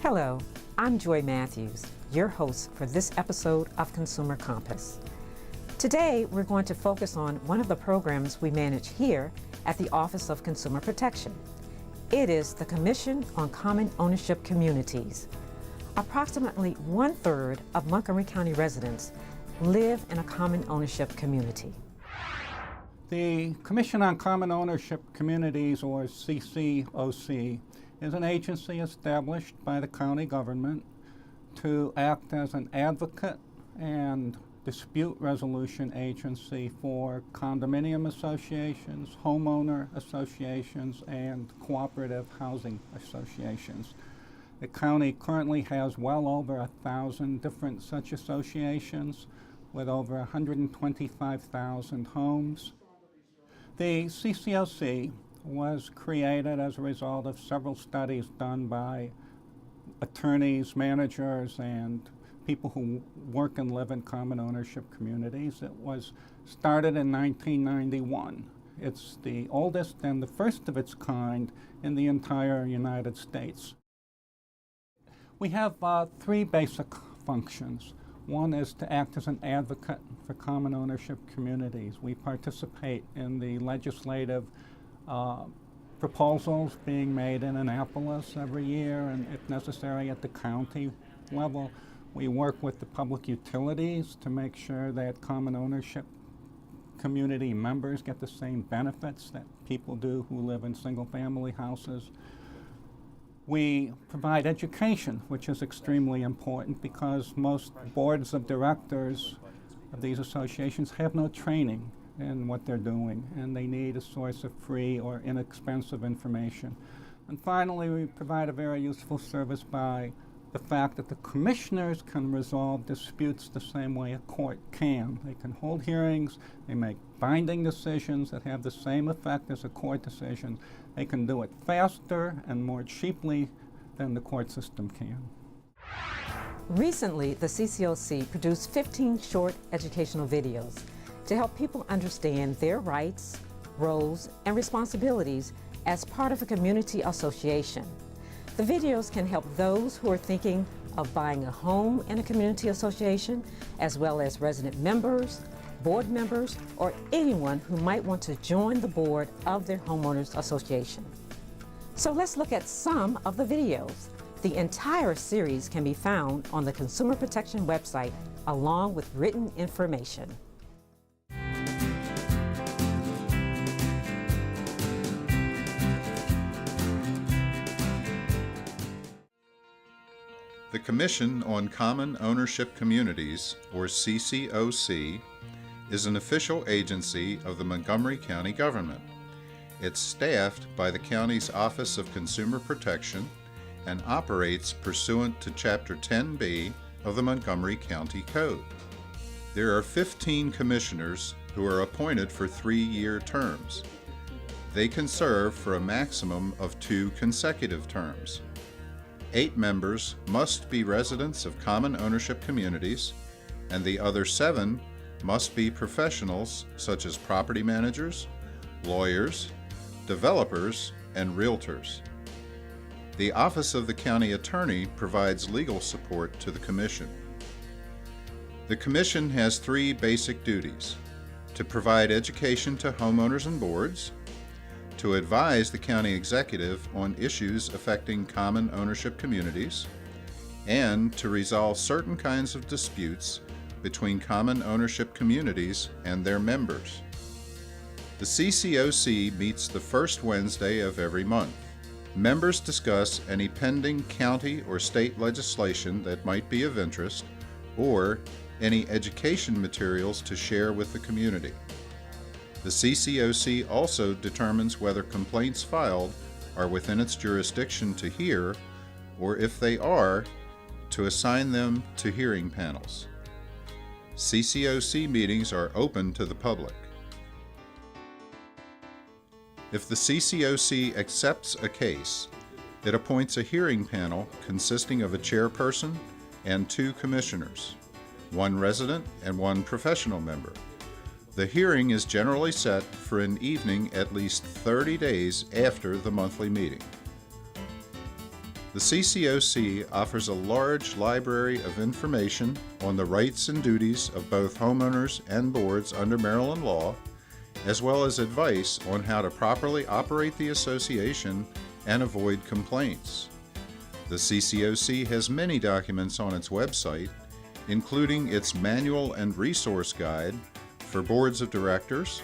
Hello, I'm Joy Matthews, your host for this episode of Consumer Compass. Today, we're going to focus on one of the programs we manage here at the Office of Consumer Protection. It is the Commission on Common Ownership Communities. Approximately 1/3 of Montgomery County residents live in a common ownership community. The Commission on Common Ownership Communities, or CCOC, is an agency established by the county government to act as an advocate and dispute resolution agency for condominium associations, homeowner associations, and cooperative housing associations. The county currently has well over 1,000 different such associations with over 125,000 homes. The CCOC was created as a result of several studies done by attorneys, managers, and people who work and live in common ownership communities. It was started in 1991. It's the oldest and the first of its kind in the entire United States. We have three basic functions. One is to act as an advocate for common ownership communities. We participate in the legislative proposals being made in Annapolis every year, and if necessary at the county level. We work with the public utilities to make sure that common ownership community members get the same benefits that people do who live in single-family houses. We provide education, which is extremely important because most boards of directors of these associations have no training in what they're doing, and they need a source of free or inexpensive information. And finally, we provide a very useful service by the fact that the commissioners can resolve disputes the same way a court can. They can hold hearings, they make binding decisions that have the same effect as a court decision. They can do it faster and more cheaply than the court system can. Recently, the CCOC produced 15 short educational videos to help people understand their rights, roles, and responsibilities as part of a community association. The videos can help those who are thinking of buying a home in a community association, as well as resident members, board members, or anyone who might want to join the board of their homeowners association. So let's look at some of the videos. The entire series can be found on the Consumer Protection website, along with written information. The Commission on Common Ownership Communities, or CCOC, is an official agency of the Montgomery County government. It's staffed by the county's Office of Consumer Protection and operates pursuant to Chapter 10B of the Montgomery County Code. There are 15 commissioners who are appointed for 3-year terms. They can serve for a maximum of 2 consecutive terms. 8 members must be residents of common ownership communities, and the other 7 must be professionals such as property managers, lawyers, developers, and realtors. The Office of the County Attorney provides legal support to the Commission. The Commission has 3 basic duties: to provide education to homeowners and boards, to advise the county executive on issues affecting common ownership communities, and to resolve certain kinds of disputes between common ownership communities and their members. The CCOC meets the first Wednesday of every month. Members discuss any pending county or state legislation that might be of interest, or any education materials to share with the community. The CCOC also determines whether complaints filed are within its jurisdiction to hear, or if they are, to assign them to hearing panels. CCOC meetings are open to the public. If the CCOC accepts a case, it appoints a hearing panel consisting of a chairperson and 2 commissioners. 1 resident, and 1 professional member. The hearing is generally set for an evening at least 30 days after the monthly meeting. The CCOC offers a large library of information on the rights and duties of both homeowners and boards under Maryland law, as well as advice on how to properly operate the association and avoid complaints. The CCOC has many documents on its website, including its manual and resource guide for boards of directors,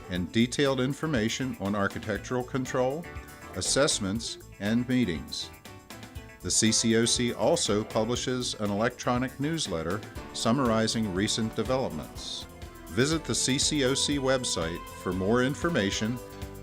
and detailed information on architectural control, assessments, and meetings. The CCOC also publishes an electronic newsletter summarizing recent developments. Visit the CCOC website for more information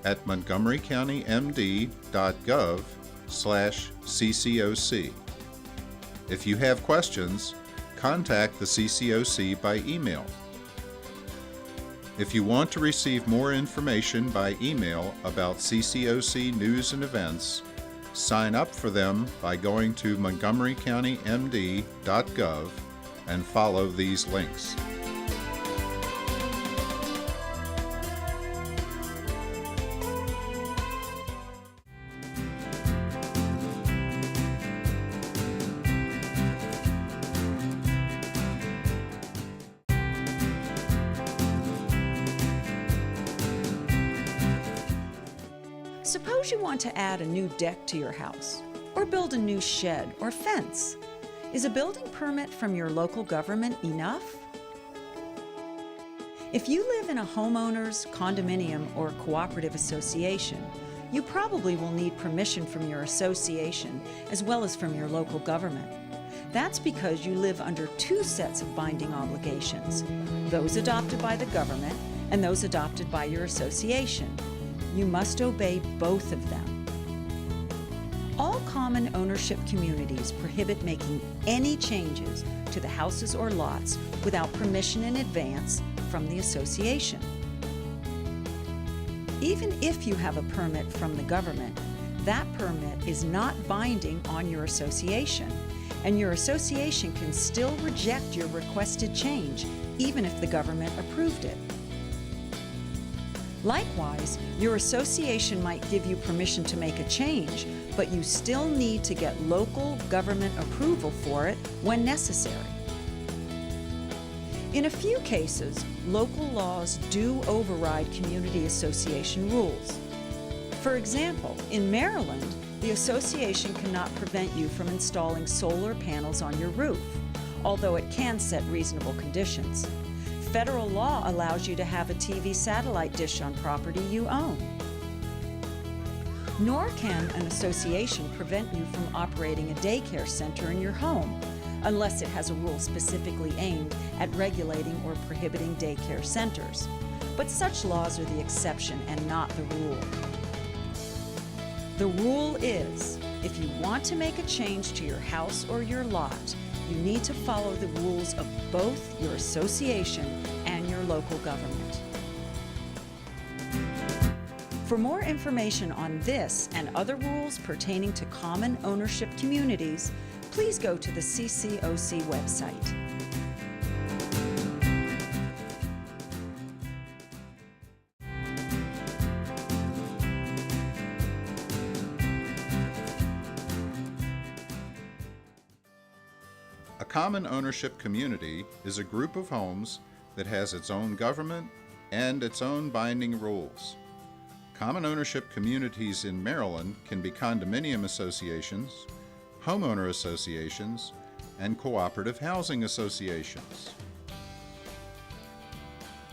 at montgomerycountymd.gov/CCOC. If you have questions, contact the CCOC by email. If you want to receive more information by email about CCOC news and events, sign up for them by going to montgomerycountymd.gov and follow these links. Suppose you want to add a new deck to your house, or build a new shed or fence. Is a building permit from your local government enough? If you live in a homeowners, condominium, or cooperative association, you probably will need permission from your association as well as from your local government. That's because you live under 2 sets of binding obligations, those adopted by the government and those adopted by your association. You must obey both of them. All common ownership communities prohibit making any changes to the houses or lots without permission in advance from the association. Even if you have a permit from the government, that permit is not binding on your association, and your association can still reject your requested change even if the government approved it. Likewise, your association might give you permission to make a change, but you still need to get local government approval for it when necessary. In a few cases, local laws do override community association rules. For example, in Maryland, the association cannot prevent you from installing solar panels on your roof, although it can set reasonable conditions. Federal law allows you to have a TV satellite dish on property you own. Nor can an association prevent you from operating a daycare center in your home, unless it has a rule specifically aimed at regulating or prohibiting daycare centers. But such laws are the exception and not the rule. The rule is, if you want to make a change to your house or your lot, you need to follow the rules of both your association and your local government. For more information on this and other rules pertaining to common ownership communities, please go to the CCOC website. A common ownership community is a group of homes that has its own government and its own binding rules. Common ownership communities in Maryland can be condominium associations, homeowner associations, and cooperative housing associations.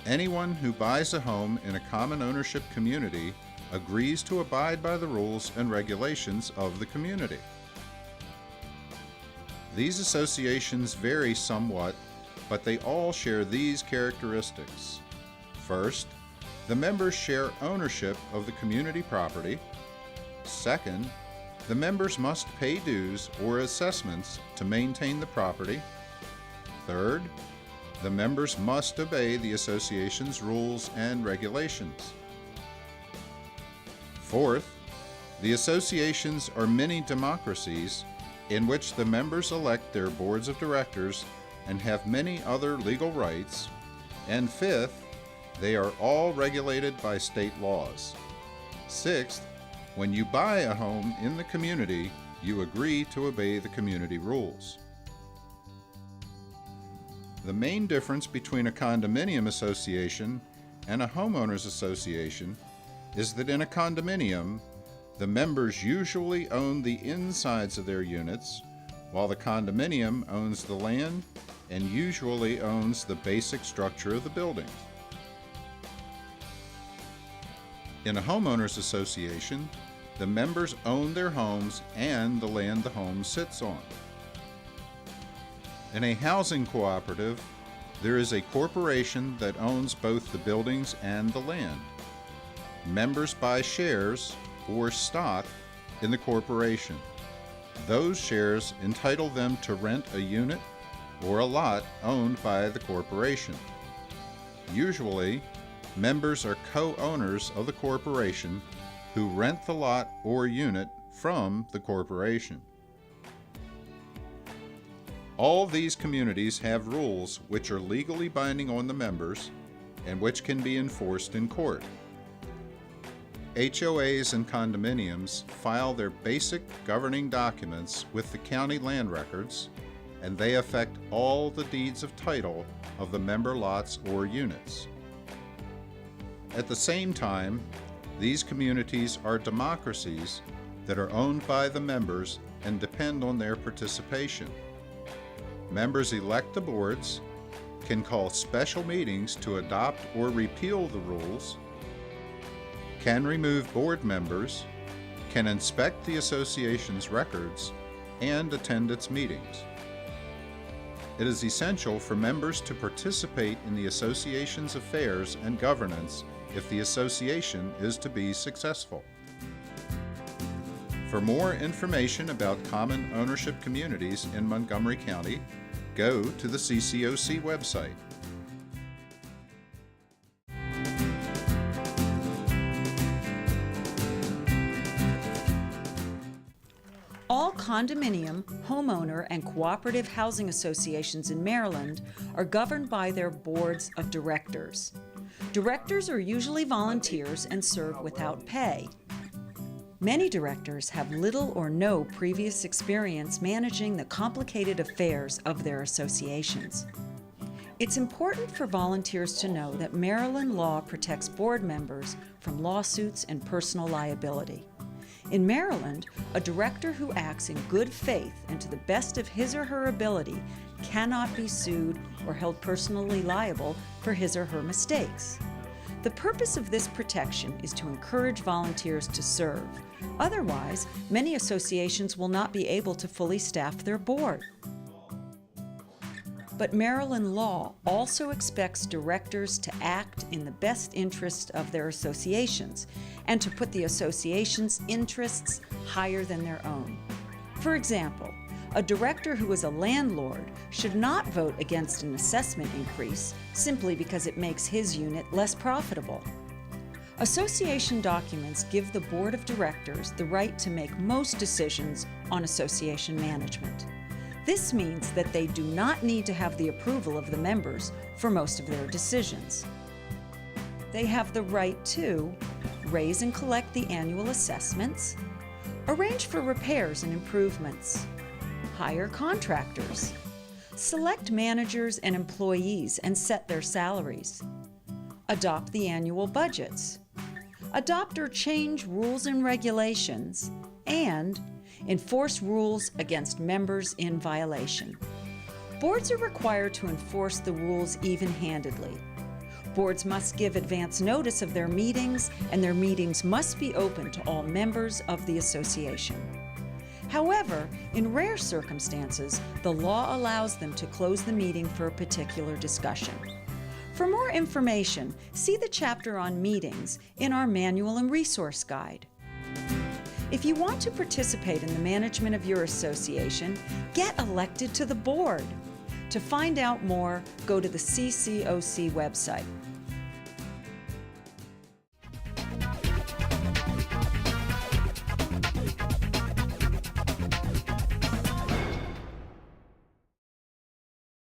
Anyone who buys a home in a common ownership community agrees to abide by the rules and regulations of the community. These associations vary somewhat, but they all share these characteristics. First, the members share ownership of the community property. Second, the members must pay dues or assessments to maintain the property. Third, the members must obey the association's rules and regulations. Fourth, the associations are mini democracies in which the members elect their boards of directors and have many other legal rights. And fifth, they are all regulated by state laws. Sixth, when you buy a home in the community, you agree to obey the community rules. The main difference between a condominium association and a homeowners association is that in a condominium, the members usually own the insides of their units, while the condominium owns the land and usually owns the basic structure of the building. In a homeowners association, the members own their homes and the land the home sits on. In a housing cooperative, there is a corporation that owns both the buildings and the land. Members buy shares or stock in the corporation. Those shares entitle them to rent a unit or a lot owned by the corporation. Usually, members are co-owners of the corporation who rent the lot or unit from the corporation. All these communities have rules which are legally binding on the members and which can be enforced in court. HOAs and condominiums file their basic governing documents with the county land records, and they affect all the deeds of title of the member lots or units. At the same time, these communities are democracies that are owned by the members and depend on their participation. Members elect the boards, can call special meetings to adopt or repeal the rules, can remove board members, can inspect the association's records, and attend its meetings. It is essential for members to participate in the association's affairs and governance if the association is to be successful. For more information about common ownership communities in Montgomery County, go to the CCOC website. All condominium, homeowner, and cooperative housing associations in Maryland are governed by their boards of directors. Directors are usually volunteers and serve without pay. Many directors have little or no previous experience managing the complicated affairs of their associations. It's important for volunteers to know that Maryland law protects board members from lawsuits and personal liability. In Maryland, a director who acts in good faith and to the best of his or her ability cannot be sued or held personally liable for his or her mistakes. The purpose of this protection is to encourage volunteers to serve. Otherwise, many associations will not be able to fully staff their board. But Maryland law also expects directors to act in the best interest of their associations and to put the association's interests higher than their own. For example, a director who is a landlord should not vote against an assessment increase simply because it makes his unit less profitable. Association documents give the board of directors the right to make most decisions on association management. This means that they do not need to have the approval of the members for most of their decisions. They have the right to raise and collect the annual assessments, arrange for repairs and improvements, hire contractors, select managers and employees and set their salaries, adopt the annual budgets, adopt or change rules and regulations, and enforce rules against members in violation. Boards are required to enforce the rules even-handedly. Boards must give advance notice of their meetings, and their meetings must be open to all members of the association. However, in rare circumstances, the law allows them to close the meeting for a particular discussion. For more information, see the chapter on meetings in our manual and resource guide. If you want to participate in the management of your association, get elected to the board. To find out more, go to the CCOC website.